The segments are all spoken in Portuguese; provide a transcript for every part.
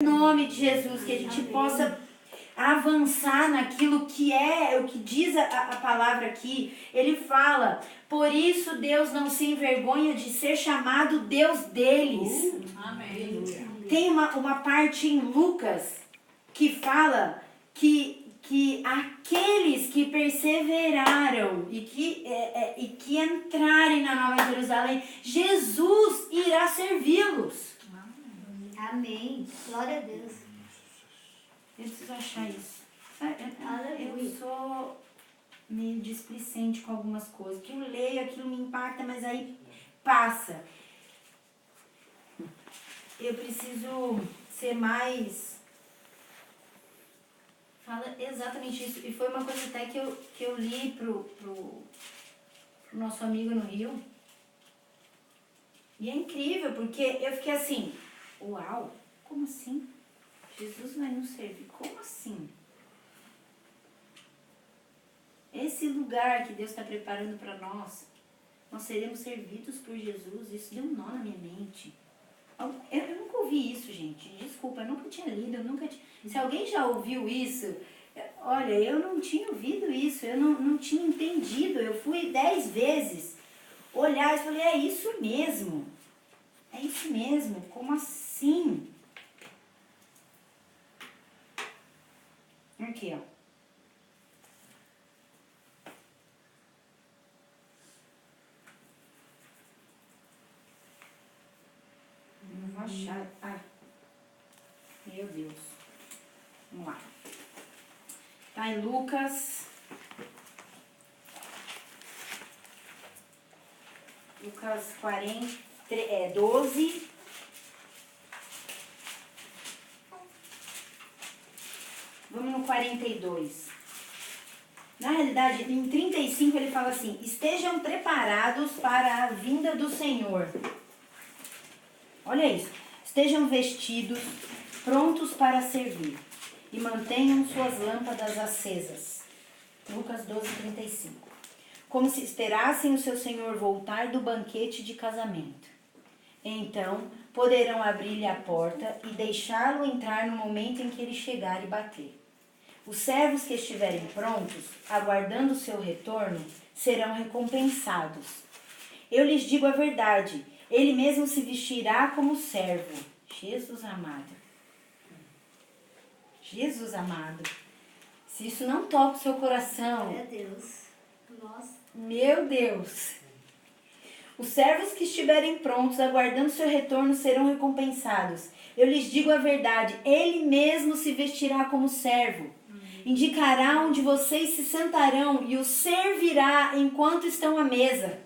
Em nome de Jesus, que a gente possa avançar naquilo que é, o que diz a palavra aqui. Ele fala, por isso Deus não se envergonha de ser chamado Deus deles. Amém. Tem uma parte em Lucas que fala que aqueles que perseveraram e que entrarem na Nova Jerusalém, Jesus irá servi-los. Amém. Glória a Deus. Eu preciso achar isso. Eu sou meio displicente com algumas coisas. Que eu leio, aquilo me impacta, mas aí passa. Eu preciso ser mais... Fala exatamente isso. E foi uma coisa até que eu li pro nosso amigo no Rio. E é incrível, porque eu fiquei assim, uau, como assim? Jesus vai nos servir, como assim? Esse lugar que Deus está preparando para nós seremos servidos por Jesus, isso deu um nó na minha mente. Eu nunca ouvi isso, gente, desculpa, eu nunca tinha lido, eu nunca tinha... Se alguém já ouviu isso, olha, eu não tinha ouvido isso, eu não tinha entendido, eu fui 10 vezes olhar e falei, é isso mesmo, como assim? Aqui, ó. Não vou achar. Ah, meu Deus. Vamos lá. Tá em Lucas. Lucas 12. Vamos no 42. Na realidade, em 35 ele fala assim, estejam preparados para a vinda do Senhor. Olha isso. Estejam vestidos, prontos para servir, e mantenham suas lâmpadas acesas. Lucas 12, 35. Como se esperassem o seu Senhor voltar do banquete de casamento. Então, poderão abrir-lhe a porta e deixá-lo entrar no momento em que ele chegar e bater. Os servos que estiverem prontos, aguardando o seu retorno, serão recompensados. Eu lhes digo a verdade, ele mesmo se vestirá como servo. Jesus amado. Jesus amado. Se isso não toca o seu coração... Meu Deus. Nossa. Meu Deus. Os servos que estiverem prontos, aguardando seu retorno, serão recompensados. Eu lhes digo a verdade, ele mesmo se vestirá como servo. Indicará onde vocês se sentarão e os servirá enquanto estão à mesa.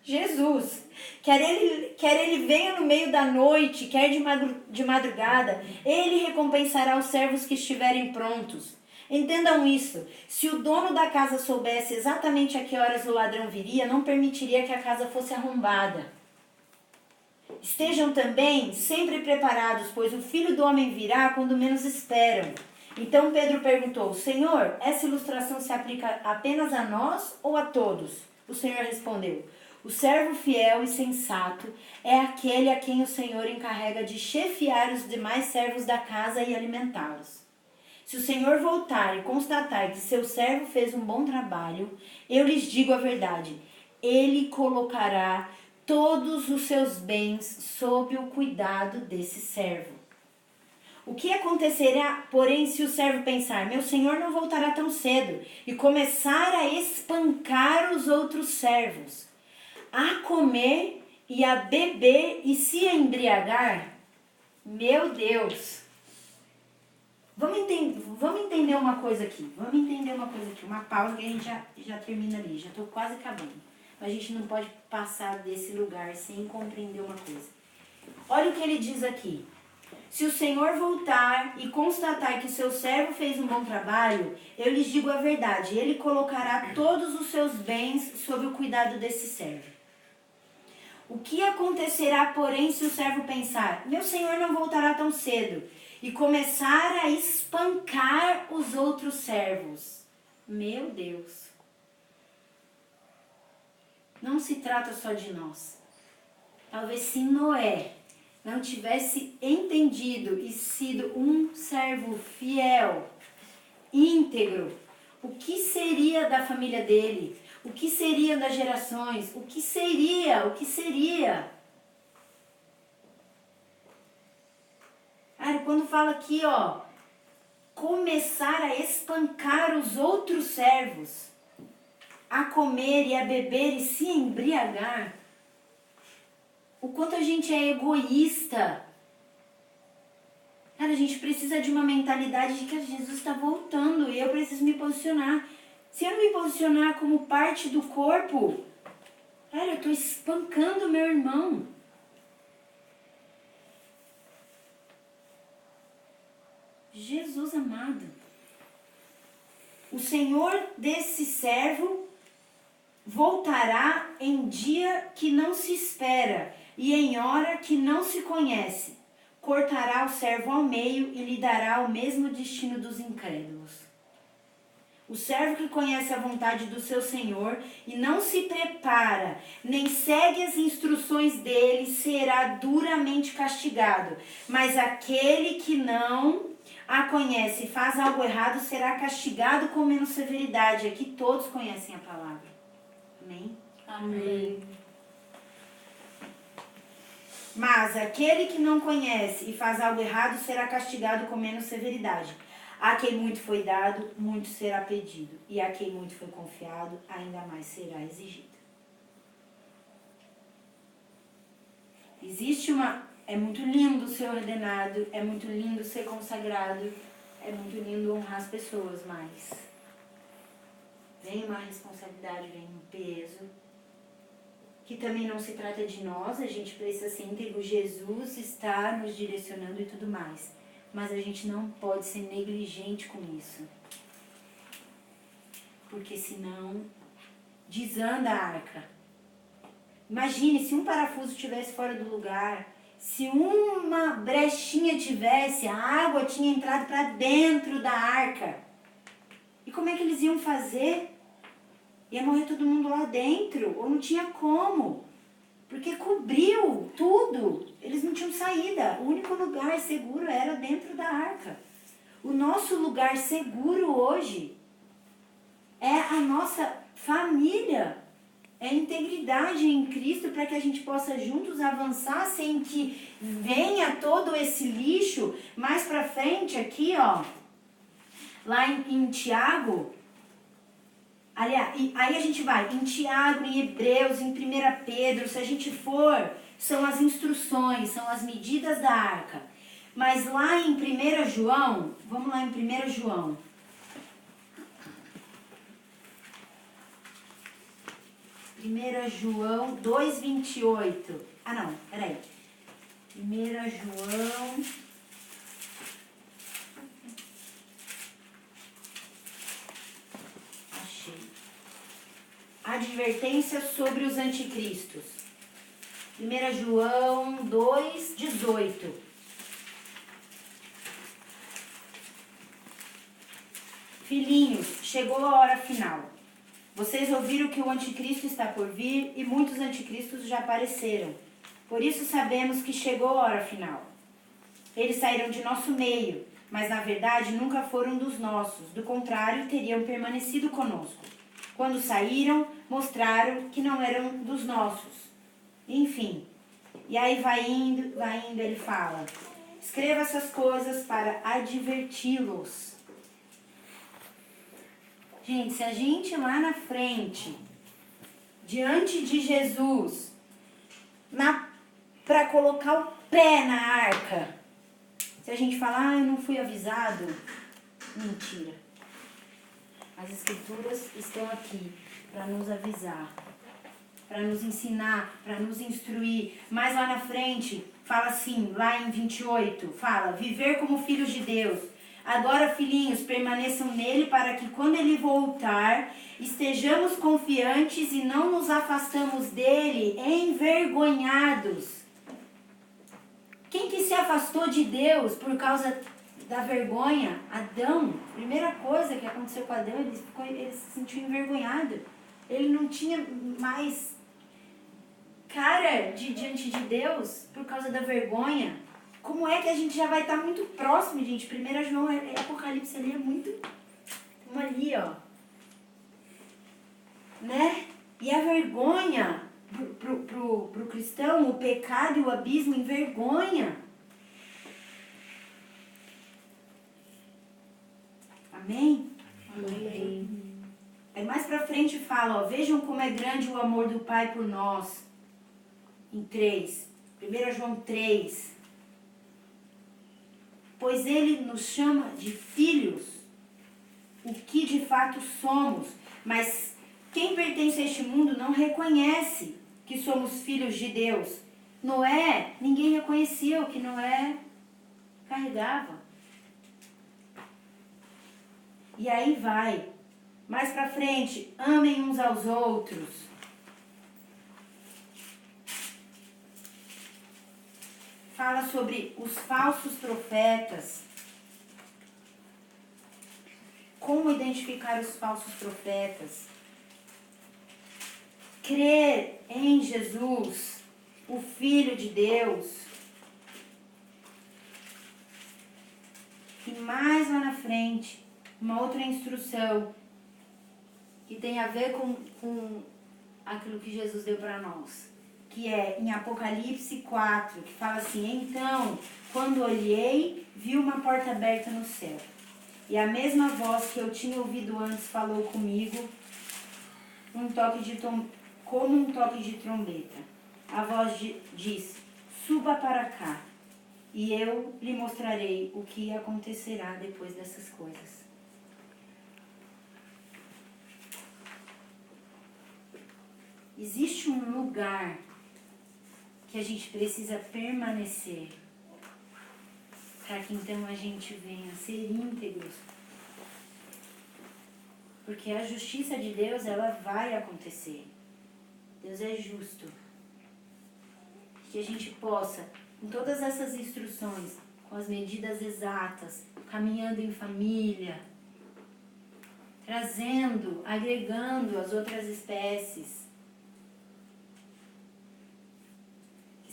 Jesus, quer ele venha no meio da noite, quer de madrugada, ele recompensará os servos que estiverem prontos. Entendam isso, se o dono da casa soubesse exatamente a que horas o ladrão viria, não permitiria que a casa fosse arrombada. Estejam também sempre preparados, pois o Filho do Homem virá quando menos esperam. Então Pedro perguntou, Senhor, essa ilustração se aplica apenas a nós ou a todos? O Senhor respondeu, o servo fiel e sensato é aquele a quem o Senhor encarrega de chefiar os demais servos da casa e alimentá-los. Se o Senhor voltar e constatar que seu servo fez um bom trabalho, eu lhes digo a verdade, ele colocará todos os seus bens sob o cuidado desse servo. O que acontecerá, porém, se o servo pensar, meu senhor não voltará tão cedo, e começar a espancar os outros servos, a comer e a beber e se embriagar? Meu Deus! Vamos entender uma coisa aqui. Uma pausa que a gente já termina ali. Já estou quase acabando. A gente não pode passar desse lugar sem compreender uma coisa. Olha o que ele diz aqui. Se o Senhor voltar e constatar que seu servo fez um bom trabalho, eu lhes digo a verdade, ele colocará todos os seus bens sob o cuidado desse servo. O que acontecerá, porém, se o servo pensar, meu senhor não voltará tão cedo, e começar a espancar os outros servos? Meu Deus! Não se trata só de nós. Talvez se Noé não tivesse entendido e sido um servo fiel, íntegro, o que seria da família dele? O que seria das gerações? O que seria? Cara, quando fala aqui, ó, começar a espancar os outros servos, a comer e a beber e se embriagar, o quanto a gente é egoísta. Cara, a gente precisa de uma mentalidade de que Jesus está voltando e eu preciso me posicionar. Se eu não me posicionar como parte do corpo, cara, eu estou espancando meu irmão. Jesus amado. O Senhor desse servo voltará em dia que não se espera e em hora que não se conhece. Cortará o servo ao meio e lhe dará o mesmo destino dos incrédulos. O servo que conhece a vontade do seu Senhor e não se prepara, nem segue as instruções dele, será duramente castigado. Mas aquele que não a conhece e faz algo errado, será castigado com menos severidade. Aqui todos conhecem a palavra. Amém? Amém. Mas aquele que não conhece e faz algo errado, será castigado com menos severidade. A quem muito foi dado, muito será pedido. E a quem muito foi confiado, ainda mais será exigido. É muito lindo ser ordenado, é muito lindo ser consagrado, é muito lindo honrar as pessoas, mas vem uma responsabilidade, vem um peso, que também não se trata de nós, a gente precisa ser íntegro, Jesus está nos direcionando e tudo mais. Mas a gente não pode ser negligente com isso. Porque senão desanda a arca. Imagine se um parafuso estivesse fora do lugar, se uma brechinha tivesse, a água tinha entrado para dentro da arca. E como é que eles iam fazer? Ia morrer todo mundo lá dentro, ou não tinha como. Porque cobriu tudo, eles não tinham saída. O único lugar seguro era dentro da arca. O nosso lugar seguro hoje é a nossa família. É a integridade em Cristo para que a gente possa juntos avançar sem que venha todo esse lixo. Mais pra frente aqui, ó, lá em Tiago, aliás, aí a gente vai em Tiago, em Hebreus, em 1 Pedro, se a gente for, são as instruções, são as medidas da arca. Mas lá em 1 João, vamos lá em 1 João. 1 João 2,28. Ah, não, peraí. 1 João... Achei. Advertência sobre os anticristos. 1 João 2,18. Filhinhos, chegou a hora final. Vocês ouviram que o anticristo está por vir e muitos anticristos já apareceram. Por isso sabemos que chegou a hora final. Eles saíram de nosso meio, mas na verdade nunca foram dos nossos. Do contrário, teriam permanecido conosco. Quando saíram, mostraram que não eram dos nossos. Enfim, e aí vai indo, ele fala: escreva essas coisas para adverti-los. Gente, se a gente lá na frente, diante de Jesus, para colocar o pé na arca, se a gente falar, eu não fui avisado, mentira. As escrituras estão aqui para nos avisar, para nos ensinar, para nos instruir. Mas lá na frente, fala assim, lá em 28, fala: viver como filhos de Deus. Agora, filhinhos, permaneçam nele para que quando ele voltar, estejamos confiantes e não nos afastamos dele envergonhados. Quem que se afastou de Deus por causa da vergonha? Adão. Primeira coisa que aconteceu com Adão, ele se sentiu envergonhado. Ele não tinha mais cara diante de Deus por causa da vergonha. Como é que a gente já vai estar muito próximo, gente? 1 João e Apocalipse ali é muito... Estamos ali, ó. Né? E a vergonha pro cristão, o pecado e o abismo envergonha. Amém? Amém. Aí mais pra frente fala, ó, vejam como é grande o amor do Pai por nós. Em 3. 1 João 3. Pois ele nos chama de filhos, o que de fato somos. Mas quem pertence a este mundo não reconhece que somos filhos de Deus. Noé, ninguém reconhecia o que Noé carregava. E aí vai. Mais pra frente, amem uns aos outros. Fala sobre os falsos profetas. Como identificar os falsos profetas. Crer em Jesus, o Filho de Deus. E mais lá na frente, uma outra instrução que tem a ver com aquilo que Jesus deu para nós, que é em Apocalipse 4, que fala assim, então, quando olhei, vi uma porta aberta no céu, e a mesma voz que eu tinha ouvido antes falou comigo, como um toque de trombeta. A voz disse, suba para cá, e eu lhe mostrarei o que acontecerá depois dessas coisas. Existe um lugar que a gente precisa permanecer para que então a gente venha a ser íntegros. Porque a justiça de Deus, ela vai acontecer. Deus é justo. Que a gente possa, com todas essas instruções, com as medidas exatas, caminhando em família, trazendo, agregando as outras espécies,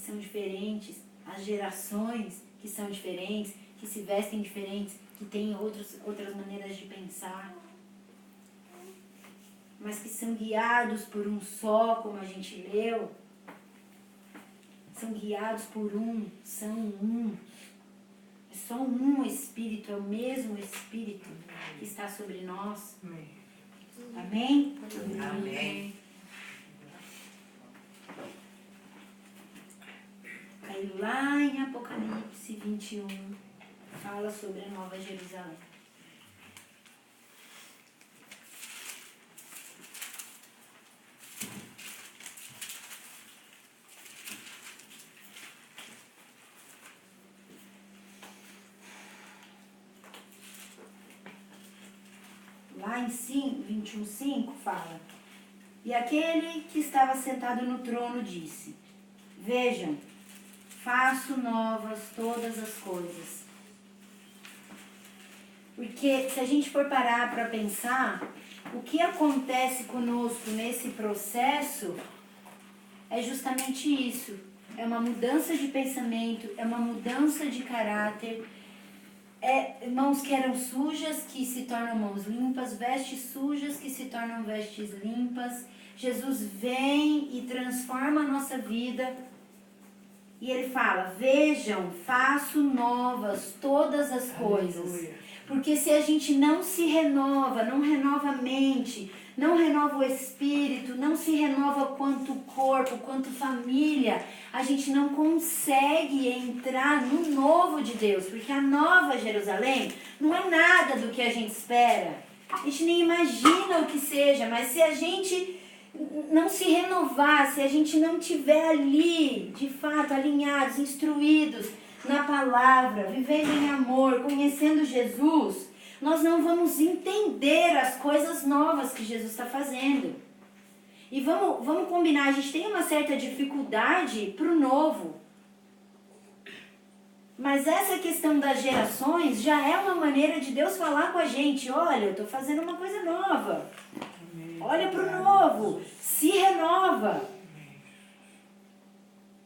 são diferentes, as gerações que são diferentes, que se vestem diferentes, que têm outras maneiras de pensar, mas que são guiados por um só, como a gente leu, são guiados por um, são um. É só um Espírito, é o mesmo Espírito que está sobre nós. Amém? Amém. Aí lá em Apocalipse 21, fala sobre a Nova Jerusalém. Lá em 21:5 fala, e aquele que estava sentado no trono disse, vejam, faço novas todas as coisas. Porque se a gente for parar para pensar, o que acontece conosco nesse processo é justamente isso. É uma mudança de pensamento, é uma mudança de caráter. É mãos que eram sujas que se tornam mãos limpas, vestes sujas que se tornam vestes limpas. Jesus vem e transforma a nossa vida. E ele fala, vejam, faço novas todas as coisas. Porque se a gente não se renova, não renova a mente, não renova o espírito, não se renova quanto corpo, quanto família, a gente não consegue entrar no novo de Deus. Porque a Nova Jerusalém não é nada do que a gente espera. A gente nem imagina o que seja, mas se a gente não se renovar, se a gente não tiver ali, de fato, alinhados, instruídos na palavra, vivendo em amor, conhecendo Jesus, nós não vamos entender as coisas novas que Jesus está fazendo. E vamos combinar, a gente tem uma certa dificuldade para o novo. Mas essa questão das gerações já é uma maneira de Deus falar com a gente. Olha, eu estou fazendo uma coisa nova. Olha para o novo, se renova.